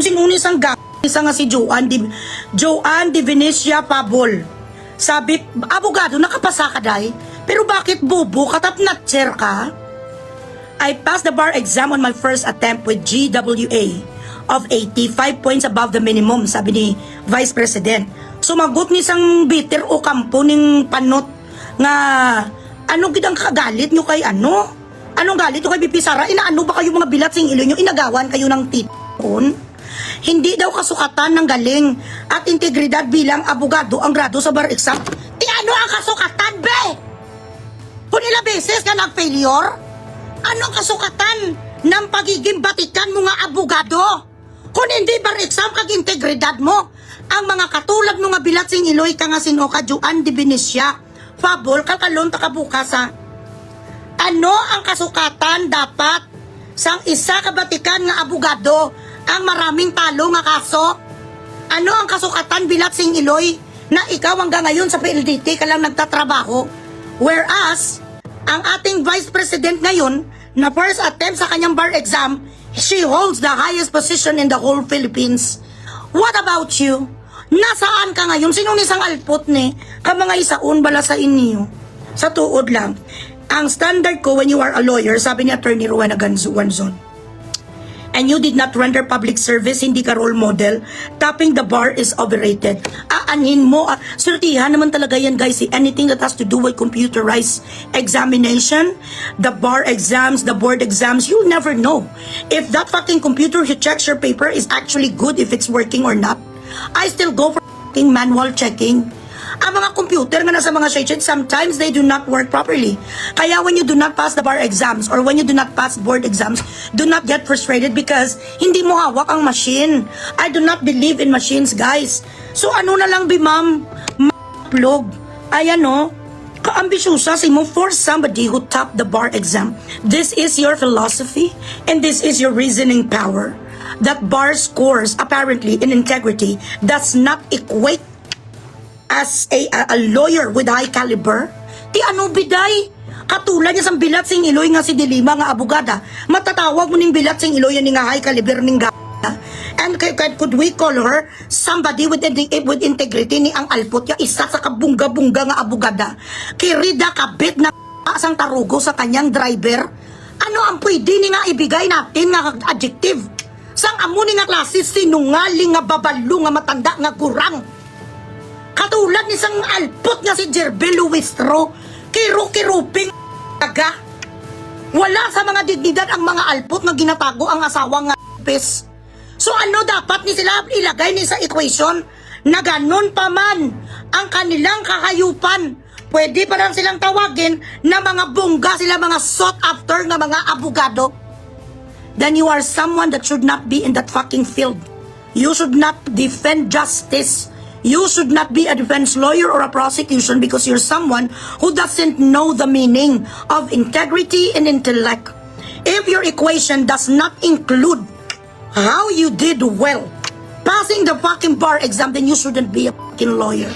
sinunis ang isa nga si Joanne de Venecia Pabol. Sabi, abogado, nakapasa ka day, pero bakit bobo ka tap natcher ka? I passed the bar exam on my first attempt with GWA of 85 points above the minimum, sabi ni Vice President. Sumagot ni sang bitter o kampo ning panot nga ano gidang kagalit nyo kay ano? Anong galit nyo kay BP Sara? Inaano ba kayo mga bilat sing ilo nyo? Inagawan kayo ng tipon? Hindi daw kasukatan ng galing at integridad bilang abogado ang grado sa bar exam. Ti ano ang kasukatan, be? Kung ilang beses ka nag-failure? Ano ang kasukatan ng pagiging batikan mo nga abogado? Kung hindi bar exam kag integridad mo, ang mga katulad mo nga bilat sing iloy ka nga sinoka Joanne de Venecia, Fabol, kakalon takabukasa. Ano ang kasukatan dapat sang isa ka batikan nga abogado ang maraming talo nga kaso? Ano ang kasukatan bilat sing iloy na ikaw hanggang ngayon sa PLDT ka lang nagtatrabaho? Whereas, ang ating Vice President ngayon, na first attempt sa kanyang bar exam, she holds the highest position in the whole Philippines. What about you? Nasaan ka ngayon? Sinong isang alpot ni? Ka mga isaon bala sa inyo? Sa tuod lang. Ang standard ko when you are a lawyer, sabi ni Attorney Rowena Ganzon, and you did not render public service, hindi ka role model, topping the bar is overrated. Aanhin mo, surtihan naman talaga yan guys, anything that has to do with computerized examination, the bar exams, the board exams, you'll never know if that fucking computer who checks your paper is actually good, if it's working or not. I still go for fucking manual checking. Ang mga computer nga nasa mga shade, sometimes they do not work properly. Kaya when you do not pass the bar exams or when you do not pass board exams, do not get frustrated because hindi mo hawak ang machine. I do not believe in machines, guys. So ano na lang ma'am, plug. Ayan o, kaambisyosa si mo for somebody who topped the bar exam. This is your philosophy and this is your reasoning power. That bar scores apparently in integrity does not equate as a lawyer with high caliber. Ti ano biday? Katulad niya sang bilat sing iloy nga si Dilima nga abogada. Matatawag mo ning bilat sing iloy ni nga high caliber ning gata. And could we call her somebody with integrity ni ang alpot ya isa sa kabungga-bungga nga abogada. Kirida kabit na sang tarugo sa kanyang driver. Ano ang pwede ni nga ibigay natin nga adjective? Sang amo ni nga klase sinungaling nga babalo nga matanda nga gurang. Katulad ni sang alpot nga si Jerbel Luistro, kiru-kiruping taga. Wala sa mga dignidad ang mga alpot nga ginatago ang asawa nga pes. So ano dapat ni sila ilagay ni sa equation na ganun pa man ang kanilang kahayupan? Pwede pa lang silang tawagin na mga bongga sila, mga sought after nga mga abogado. Then you are someone that should not be in that fucking field. You should not defend justice. You should not be a defense lawyer or a prosecution because you're someone who doesn't know the meaning of integrity and intellect. If your equation does not include how you did well passing the fucking bar exam, then you shouldn't be a fucking lawyer.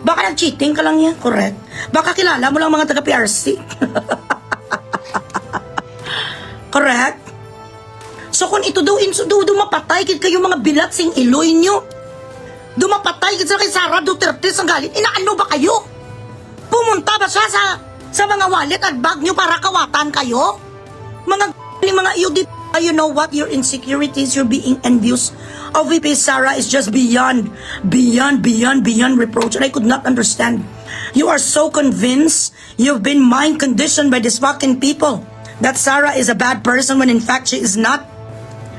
Baka nag-cheating ka lang yan, correct? Baka kilala mo lang mga taga-PRC. Correct? So kung ito daw, mapatay kayo mga bilat sing iloy nyo. Dumapatay kita kay Sara Duterte sa galit. Inaano ba kayo? Pumunta ba siya sa mga wallet at bag nyo para kawatan kayo? Mga iudit. You know what? Your insecurities, you're being envious of VP Sara is just beyond reproach. And I could not understand. You are so convinced you've been mind conditioned by these fucking people that Sara is a bad person when in fact she is not.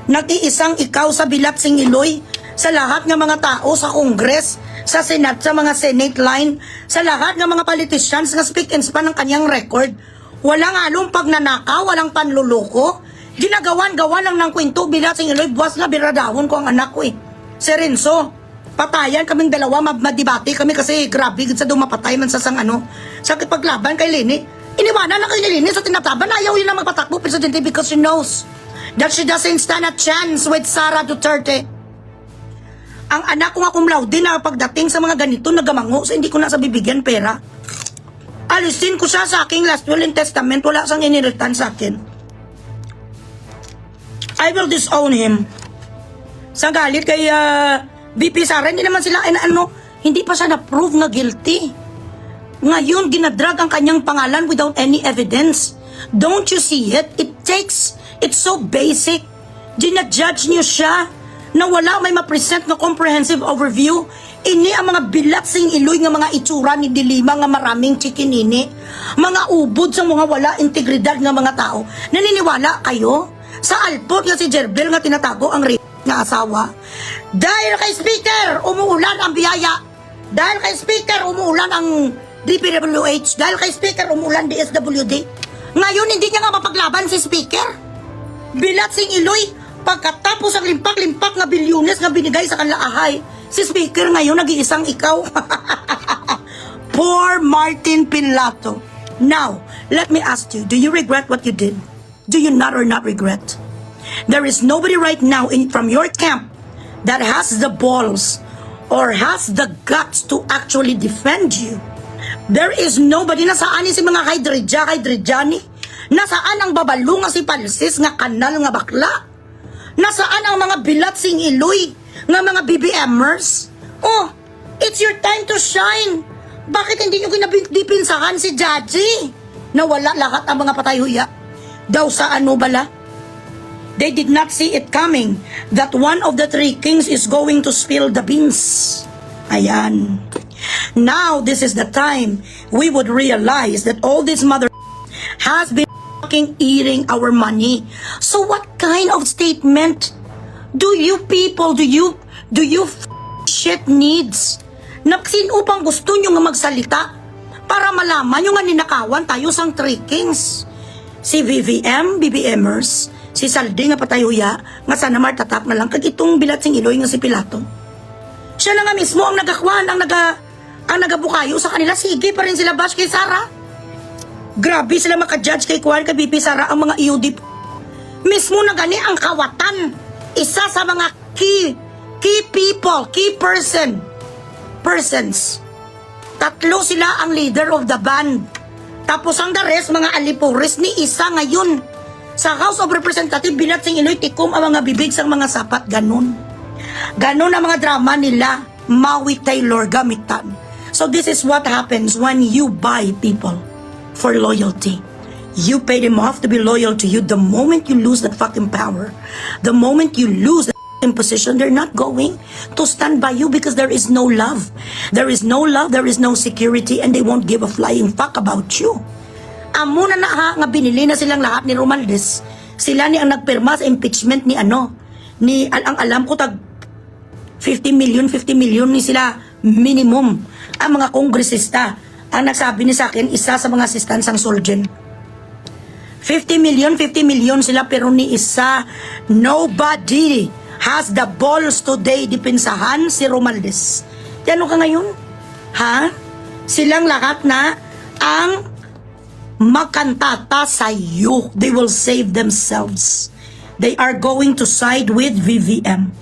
Nag-iisang ikaw sa bilat sing iloy sa lahat ng mga tao sa Congress, sa Senate, sa mga Senate line, sa lahat ng mga politicians na speak and span ng kanyang record. Walang halong pagnanakaw, walang panluloko. Ginagawan-gawa lang ng kwento, bilat sing iloy, buwas na biradahon ko ang anak ko eh. Si Renzo, patayan kaming dalawa, madibati kami kasi grabe, sa dumapatay man sa sa paglaban kay Leni. Iniwanan na kay Leni sa tinataban, ayaw yun na magpatakbo, Presidente, because she knows that she doesn't stand a chance with Sara Duterte. Ang anak ko nga cum laude na pagdating sa mga ganito nagamango, so hindi ko na sa bibigyan pera. Alisin ko siya sa aking last will and testament, wala sang iniritan sa akin. I will disown him. sa galit kay VP Sara, hindi naman sila, hindi pa siya na-prove na guilty. Ngayon, ginadrag ang kanyang pangalan without any evidence. Don't you see it? It's so basic. Ginajudge niyo siya na wala may ma-present na comprehensive overview. Ini ang mga bilatsing iloy nga mga itsura ni Dilima nga maraming chikinini. Mga ubod sa mga wala integridad nga mga tao. Naniniwala kayo? Sa alpot nga si Jerbel nga tinatago ang rape nga asawa. Dahil kay Speaker, umuulan ang biyaya. Dahil kay Speaker, umuulan ang DPWH. Dahil kay Speaker, umuulan DSWD. Ngayon, hindi niya nga mapaglaban si Speaker. Bilatsing iloy, pagkatapos ang limpak-limpak nga bilyones nga binigay sa kanlaahay, si Speaker ngayon nag-iisang ikaw. Poor Martin Pilato. Now, let me ask you, do you regret what you did? Do you not or not regret? There is nobody right now from your camp that has the balls or has the guts to actually defend you. There is nobody. Nasaan si mga kaydridyani? Nasaan ang babalo nga si Palsis nga kanal nga bakla? Nasaan ang mga bilatsing iloy nga mga BBMers? Oh, it's your time to shine. Bakit hindi nyo kinabipinsahan si Jaji? Nawala lahat ang mga patay huya. Daw sa ano bala? They did not see it coming that one of the three kings is going to spill the beans. Ayan. Now, this is the time we would realize that all this mother has been fucking eating our money. So what kind of statement do you people, do you shit needs? Sino upang gusto nyo nga magsalita para malaman nyo nga ninakawan tayo sang three kings? Si BBMers, si Saldi nga patayoya, nga sana martatak na lang, kag itong bilatsing iloy nga si Pilato. Siya na nga mismo ang nagakwan, ang nagabukayo sa kanila, sige pa rin sila bash kay Sara. Grabe sila makajudge kay Kwan, kay BP Sara, ang mga EOD. Mismo na gani ang kawatan, isa sa mga key people, key persons. Tatlo sila ang leader of the band. Tapos ang the rest, mga alipuris ni isa ngayon. Sa House of Representatives, bilatsing iloy tikom ang mga bibig sa mga sapat, ganun. Ganun ang mga drama nila, Maui Taylor gamitan. So this is what happens when you buy people for loyalty. You pay them off to be loyal to you. The moment you lose that fucking power, the moment you lose that fucking position, they're not going to stand by you because there is no love. There is no love, there is no security, and they won't give a flying fuck about you. Amo na nga binili na silang lahat ni Romualdez. Sila ni ang nagpirma sa impeachment ni ang alam ko tag 50 million ni sila minimum. Ang mga kongresista ang nagsabi ni sa akin, isa sa mga assistants ang Solgen. 50 million sila, pero ni isa, nobody has the balls today dipinsahan si Romualdez. Ano ka ngayon? Ha? Silang lahat na ang makantata sa iyo. They will save themselves. They are going to side with VVM.